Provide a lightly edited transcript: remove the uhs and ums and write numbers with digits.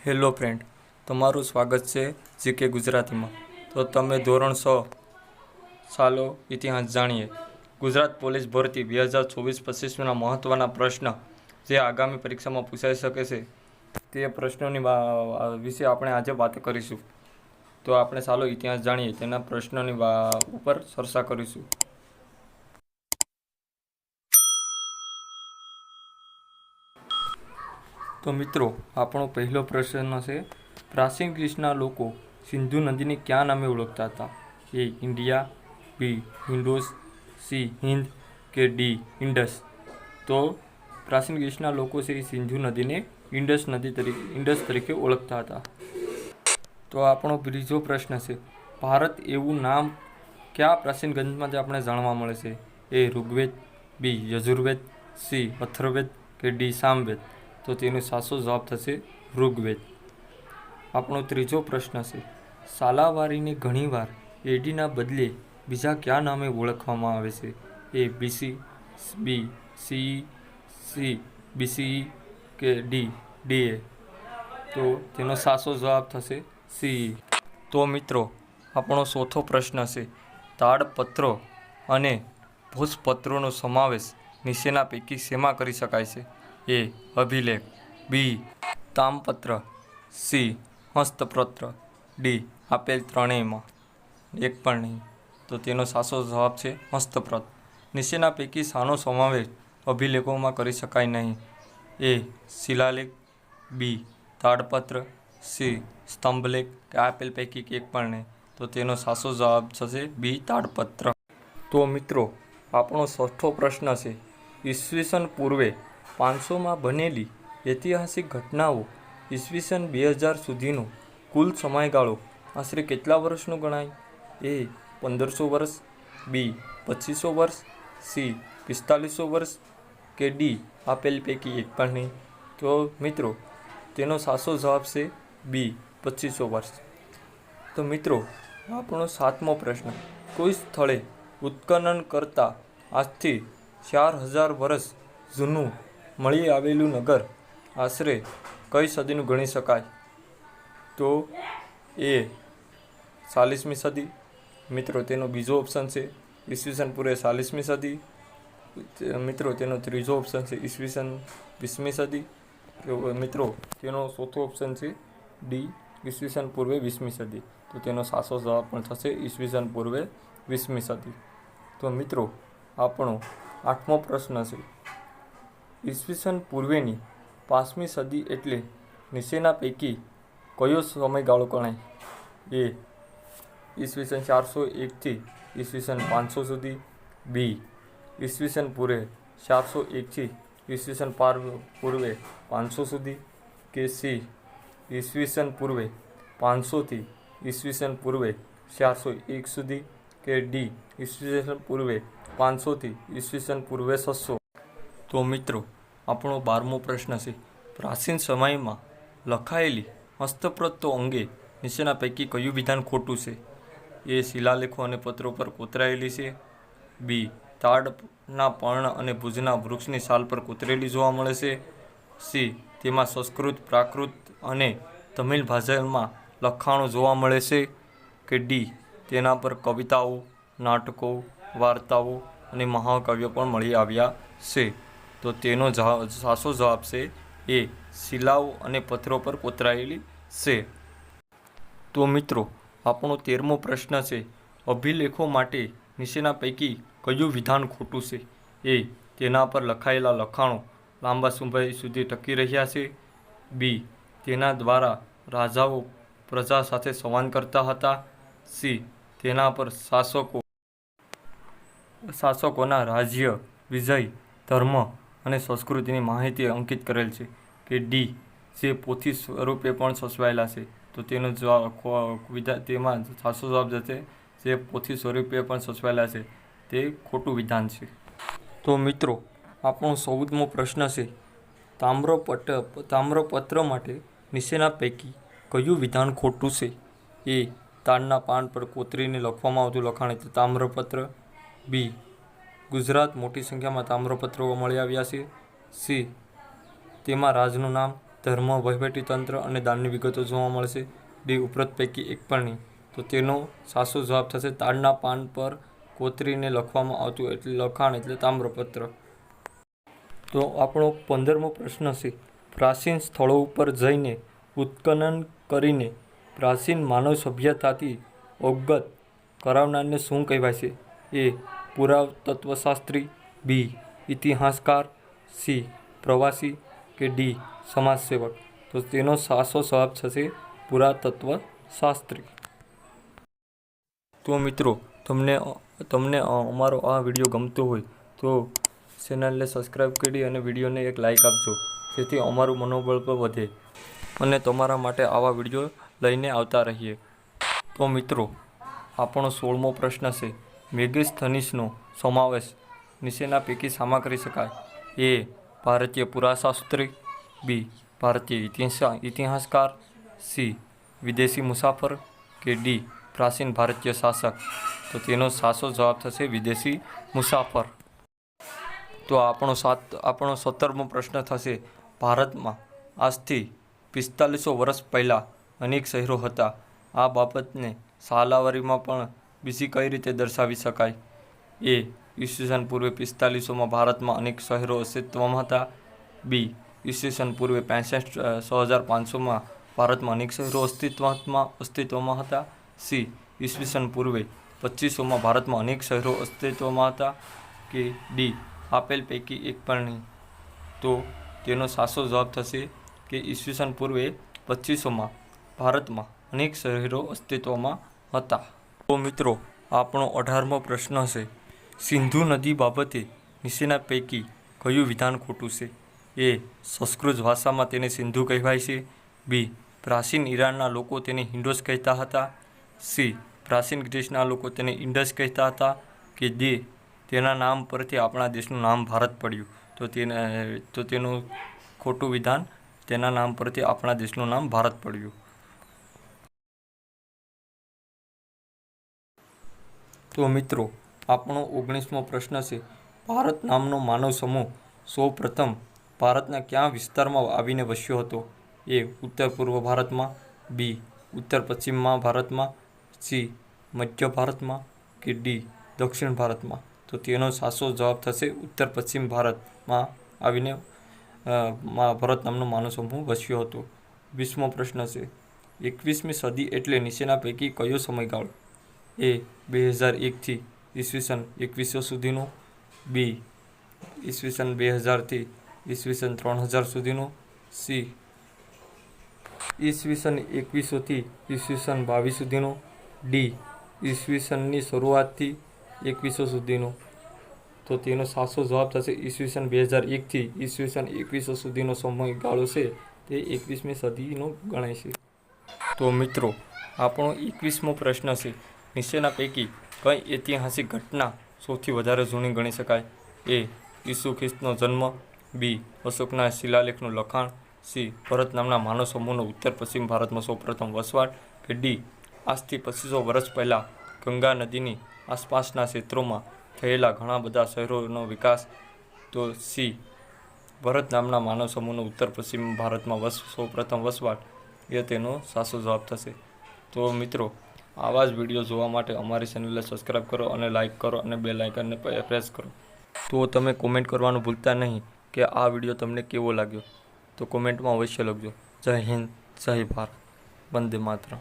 Hello friend, તમારું સ્વાગત છે જીકે ગુજરાતીમાં. તો તમે ધોરણ 6 ચાલો ઇતિહાસ જાણીએ. ગુજરાત પોલીસ ભરતી 2024-25ના મહત્ત્વના પ્રશ્ન જે આગામી પરીક્ષામાં પૂછાઈ શકે છે તે પ્રશ્નોની વિશે આપણે આજે વાત કરીશું. તો આપણે ચાલો ઇતિહાસ જાણીએ તેના પ્રશ્નોની ઉપર ચર્ચા કરીશું. તો મિત્રો, આપણો પહેલો પ્રશ્ન છે, પ્રાચીન ગ્રીસના લોકો સિંધુ નદીને કયા નામે ઓળખતા હતા? એ ઇન્ડિયા, બી ઇન્ડોસ, સી હિન્દ કે ડી ઇન્ડસ? તો પ્રાચીન ગ્રીસના લોકો છે એ સિંધુ નદીને ઇન્ડસ તરીકે ઓળખતા હતા. તો આપણો બીજો પ્રશ્ન છે, ભારત એવું નામ કયા પ્રાચીન ગ્રંથમાંથી આપણે જાણવા મળે છે? એ ઋગ્વેદ, બી યજુર્વેદ, સી અથર્વવેદ કે ડી સામવેદ? તો તેનો સાચો જવાબ થશે ઋગ્વેદ. આપણો ત્રીજો પ્રશ્ન છે, સાલાવારીને ઘણીવાર એડીના બદલે બીજા કયા નામે ઓળખવામાં આવે છે? એ બીસી, બી સીઈ, સી બીસીઈ કે ડી ડીએ? તો તેનો સાચો જવાબ થશે સીઈ. તો મિત્રો, આપણો ચોથો પ્રશ્ન છે, તાડપત્રો અને ભોજપત્રોનો સમાવેશ નીચેના પૈકી શેમાં કરી શકાય છે? એ અભિલેખ, બી તામપત્ર, સી હસ્તપત્ર, ડી આપેલ ત્રણેયમાં એક પણ નહીં? તો તેનો સાચો જવાબ છે હસ્તપત્ર. નીચેના પૈકી શાનો સમાવેશ અભિલેખોમાં કરી શકાય નહીં? એ શિલાલેખ, બી તાડપત્ર, સી સ્તંભલેખ કે આપેલ પૈકી એક પણ નહીં? તો તેનો સાચો જવાબ થશે બી તાડપત્ર. તો મિત્રો, આપણો છઠ્ઠો પ્રશ્ન છે, ઈસવીસન પૂર્વે 500માં બનેલી ઐતિહાસિક ઘટનાઓ ઈસવીસન 2000 સુધીનો કુલ સમયગાળો આશરે કેટલા વર્ષનો ગણાય? એ 1500 વર્ષ, બી 2500 વર્ષ, સી 4500 વર્ષ કે ડી આપેલ પૈકી એક પણ નહીં? તો મિત્રો, તેનો સાચો જવાબ છે બી 2500 વર્ષ. તો મિત્રો, આપણો સાતમો પ્રશ્ન, કોઈ સ્થળે ઉત્ખનન કરતાં આજથી 4000 વર્ષ જૂનું મળી આવેલું નગર આશરે કઈ સદીનું ગણી શકાય? તો એ 40મી સદી. મિત્રો, તેનો બીજો ઓપ્શન છે ઈસવીસન પૂર્વે 40મી સદી. મિત્રો, તેનો ત્રીજો ઓપ્શન છે ઈસવીસન 20મી સદી. મિત્રો, તેનો ચોથો ઓપ્શન છે ડી ઈસવીસન પૂર્વે 20મી સદી. તો તેનો સાચો જવાબ પણ થશે ઈસવીસન પૂર્વે 20મી સદી. તો મિત્રો, આપણો આઠમો પ્રશ્ન છે, ઈસવીસન પૂર્વેની 5મી સદી એટલે નીચેના પૈકી કયો સમયગાળો ગણાય? એ ઈસવીસન 401થી ઈસવીસન 500 સુધી, બી ઈસવીસન પૂર્વે 401થી ઈસવીસન પૂર્વે 500 સુધી કે સી ઈસવીસન પૂર્વે 500થી ઈસવીસન પૂર્વે 401 સુધી કે ડી ઈસવીસન પૂર્વે 500થી ઈસવીસન પૂર્વે 600? તો મિત્રો, આપણો 12મો પ્રશ્ન છે, પ્રાચીન સમયમાં લખાયેલી હસ્તપ્રતો અંગે નીચેના પૈકી કયું વિધાન ખોટું છે? એ શિલાલેખો અને પત્રો પર કોતરાયેલી છે, બી તાડના પર્ણ અને ભુજના વૃક્ષની છાલ પર કોતરેલી જોવા મળે છે, સી તેમાં સંસ્કૃત, પ્રાકૃત અને તમિલ ભાષામાં લખાણો જોવા મળે છે કે ડી તેના પર કવિતાઓ, નાટકો, વાર્તાઓ અને મહાકાવ્યો પણ મળી આવ્યા છે? તો તેનો સાચો જવાબ છે એ શિલાઓ અને પથ્થરો પર કોતરાયેલી છે. તો મિત્રો, આપણો 13મો પ્રશ્ન છે, અભિલેખો માટે નીચેના પૈકી કયું વિધાન ખોટું છે? એ તેના પર લખાયેલા લખાણો લાંબા સમય સુધી ટકી રહ્યા છે, બી તેના દ્વારા રાજાઓ પ્રજા સાથે સંવાદ કરતા હતા, સી તેના પર શાસકોના રાજ્ય, વિજય, ધર્મ અને સંસ્કૃતિની માહિતી અંકિત કરેલ છે કે ડી જે પોથી સ્વરૂપે પણ સચવાયેલા છે? તો તેનો તેમાં સાચો જવાબ જશે જે પોથી સ્વરૂપે પણ સચવાયેલા છે તે ખોટું વિધાન છે. તો મિત્રો, આપણો 14મો પ્રશ્ન છે, તામ્રપત્ર માટે નીચેના પૈકી કયું વિધાન ખોટું છે? એ તાડના પાન પર કોતરીને લખવામાં આવતું લખાણ એટલે તામ્રપત્ર, બી ગુજરાત મોટી સંખ્યામાં તામ્રપત્રો મળી આવ્યા છે, સી તેમાં રાજનું નામ ધર્મ, વહીવટીતંત્ર અને દાનની વિગતો જોવા મળશે. ડી. ઉપરોક્ત પૈકી એક પણ નહીં. તો તેનો સાચો જવાબ થશે તાડના પાન પર કોતરીને લખવામાં આવતું લખાણ એટલે તામ્રપત્ર. તો આપણો 15મો પ્રશ્ન છે. પ્રાચીન સ્થળો ઉપર જઈને ઉત્ખનન કરીને પ્રાચીન માનવ સભ્યતાથી અવગત કરાવનારને શું કહેવાય છે? એ. પુરાતત્વશાસ્ત્રી, બી. ઇતિહાસકાર, સી. પ્રવાસી કે ડી. સમાજસેવક. તો તેનો સાચો જવાબ થશે પુરાતત્વશાસ્ત્રી. તો મિત્રો તમને અમારો આ વિડીયો ગમતો હોય તો ચેનલને સબસ્ક્રાઈબ કરી અને વિડીયોને એક લાઈક આપજો, જેથી અમારું મનોબળ પણ વધે અને તમારા માટે આવા વિડીયો લઈને આવતા રહીએ. તો મિત્રો આપણો 16મો પ્રશ્ન છે. મેગેસ્થનીસનો સમાવેશ નીચેના પૈકી શામાં કરી શકાય? એ. ભારતીય પુરાશાસ્ત્રી, બી. ભારતીય ઇતિહાસકાર, સી. વિદેશી મુસાફર કે ડી. પ્રાચીન ભારતીય શાસક. તો તેનો સાચો જવાબ થશે વિદેશી મુસાફર. તો આપણો 17મો પ્રશ્ન થશે. ભારતમાં આજથી 4500 વર્ષ પહેલાં અનેક શહેરો હતા. આ બાબતને સાલાવરીમાં પણ બીજી કઈ રીતે દર્શાવી શકાય? એ. ઈસવીસન પૂર્વે 4500માં ભારતમાં અનેક શહેરો અસ્તિત્વમાં હતા. બી. ઈસવીસન પૂર્વે 6500માં ભારતમાં અનેક શહેરો અસ્તિત્વમાં હતા. સી. ઈસવીસન પૂર્વે 2500માં ભારતમાં અનેક શહેરો અસ્તિત્વમાં હતા. કે ડી. આપેલ પૈકી એક પણ નહીં. તો તેનો સાચો જવાબ થશે કે ઈસવીસન પૂર્વે 2500માં ભારતમાં અનેક શહેરો અસ્તિત્વમાં હતા. તો મિત્રો આપણો 18મો પ્રશ્ન છે. સિંધુ નદી બાબતે નીચેના પૈકી કયું વિધાન ખોટું છે? એ. સંસ્કૃત ભાષામાં તેને સિંધુ કહેવાય છે. બી. પ્રાચીન ઈરાનના લોકો તેને હિન્ડોસ કહેતા હતા. સી. પ્રાચીન ગ્રીસના લોકો તેને ઇન્ડસ કહેતા હતા. કે ડી. તેના નામ પરથી આપણા દેશનું નામ ભારત પડ્યું. તો તેનું ખોટું વિધાન, તેના નામ પરથી આપણા દેશનું નામ ભારત પડ્યું. તો મિત્રો આપણો 19મો પ્રશ્ન છે. ભારત નામનો માનવ સમૂહ સૌ પ્રથમ ભારતના કયા વિસ્તારમાં આવીને વસ્યો હતો? એ. ઉત્તર પૂર્વ ભારતમાં, બી. ઉત્તર પશ્ચિમમાં ભારતમાં, સી. મધ્ય ભારતમાં કે ડી. દક્ષિણ ભારતમાં. તો તેનો સાચો જવાબ થશે ઉત્તર પશ્ચિમ ભારતમાં આવીને ભારત નામનો માનવ સમૂહ વસ્યો હતો. 20મો પ્રશ્ન છે. 21મી સદી એટલે નીચેના પૈકી કયો સમયગાળો? એ. 2001થી ઈસવીસન 2100 સુધીનો, બી. ઈસવીસન 2000થી ઈસવીસન 3000 સુધીનો, સી. ઈસવીસન 2100થી ઈસવીસન 2200 સુધીનો, ડી. ઈસવીસનની શરૂઆતથી 2100 સુધીનો. તો તેનો સાચો જવાબ થશે ઈસવીસન 2001થી ઈસવીસન 2100 સુધીનો સમયગાળો છે તે 21મી સદીનો ગણાય છે. તો મિત્રો આપણો 21મો પ્રશ્ન છે. નીચેના પૈકી કઈ ઐતિહાસિક ઘટના સૌથી વધારે જૂની ગણી શકાય? એ. ઈસુ ખ્રિસ્તનો જન્મ, બી. અશોકના શિલાલેખનું લખાણ, સી. ભરત નામના માનવ સમૂહનો ઉત્તર પશ્ચિમ ભારતમાં સૌપ્રથમ વસવાટ, કે ડી. આજથી 2500 વર્ષ પહેલાં ગંગા નદીની આસપાસના ક્ષેત્રોમાં થયેલા ઘણા બધા શહેરોનો વિકાસ. તો સી. ભરત નામના માનવ સમૂહનો ઉત્તર પશ્ચિમ ભારતમાં સૌપ્રથમ વસવાટ એ તેનો સાચો જવાબ થશે. તો મિત્રો આવા જ વિડીયો જોવા માટે અમારી ચેનલને સબસ્ક્રાઈબ કરો અને લાઇક કરો અને બેલ આઇકનને પ્રેસ કરો. તો તમે કોમેન્ટ કરવાનું ભૂલતા નહીં કે આ વિડીયો તમને કેવો લાગ્યો. તો કોમેન્ટમાં અવશ્ય લખજો. જય હિન્દ, જય ભારત, વંદે માતરમ.